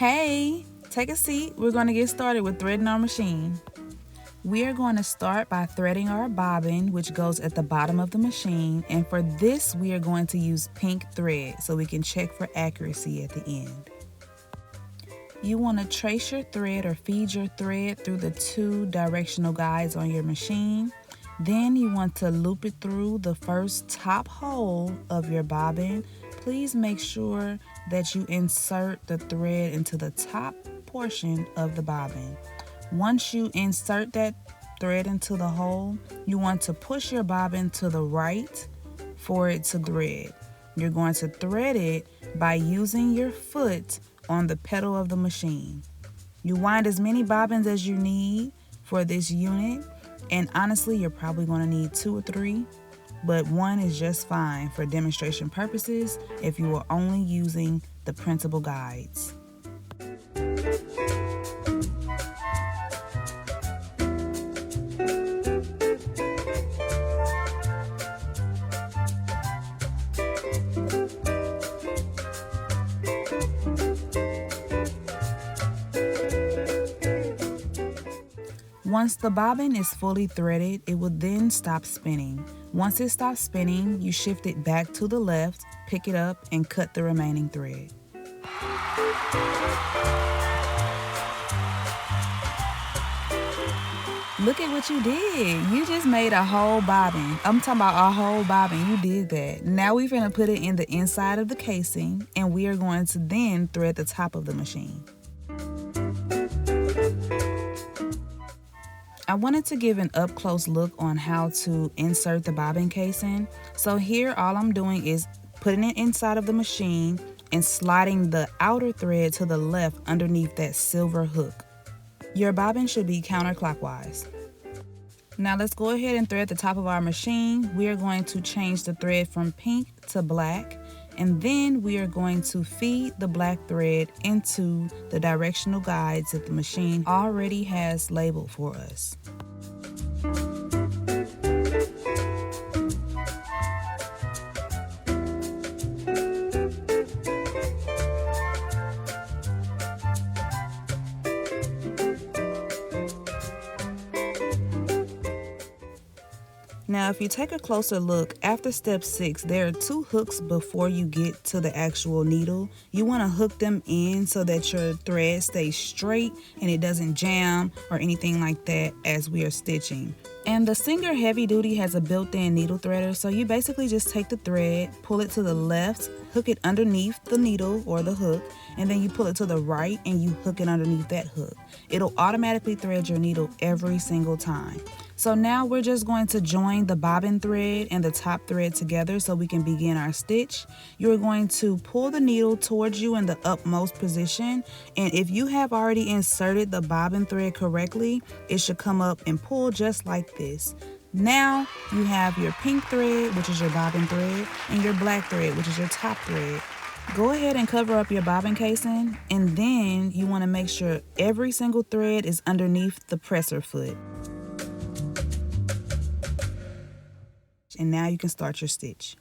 Hey, take a seat. We're going to get started with threading our machine. We are going to start by threading our bobbin, which goes at the bottom of the machine. And for this, we are going to use pink thread so we can check for accuracy at the end. You want to trace your thread or feed your thread through the 2 directional guides on your machine. Then you want to loop it through the first top hole of your bobbin. Please make sure that you insert the thread into the top portion of the bobbin. Once you insert that thread into the hole, you want to push your bobbin to the right for it to thread. You're going to thread it by using your foot on the pedal of the machine. You wind as many bobbins as you need for this unit, and honestly, you're probably going to need 2 or 3, but 1 is just fine for demonstration purposes if you are only using the printable guides. Once the bobbin is fully threaded, it will then stop spinning. Once it stops spinning, you shift it back to the left, pick it up, and cut the remaining thread. Look at what you did. You just made a whole bobbin. I'm talking about a whole bobbin. You did that. Now we're going to put it in the inside of the casing, and we are going to then thread the top of the machine. I wanted to give an up-close look on how to insert the bobbin casing. So here all I'm doing is putting it inside of the machine and sliding the outer thread to the left underneath that silver hook. Your bobbin should be counterclockwise. Now let's go ahead and thread the top of our machine. We are going to change the thread from pink to black, and then we are going to feed the black thread into the directional guides that the machine already has labeled for us. Now, if you take a closer look, after step 6, there are 2 hooks before you get to the actual needle. You want to hook them in so that your thread stays straight and it doesn't jam or anything like that as we are stitching. And the Singer Heavy Duty has a built-in needle threader, so you basically just take the thread, pull it to the left, hook it underneath the needle or the hook, and then you pull it to the right and you hook it underneath that hook. It'll automatically thread your needle every single time. So now we're just going to join the bobbin thread and the top thread together so we can begin our stitch. You're going to pull the needle towards you in the upmost position, and if you have already inserted the bobbin thread correctly, it should come up and pull just like this. Now you have your pink thread, which is your bobbin thread, and your black thread, which is your top thread. Go ahead and cover up your bobbin casing, and then you want to make sure every single thread is underneath the presser foot. And now you can start your stitch.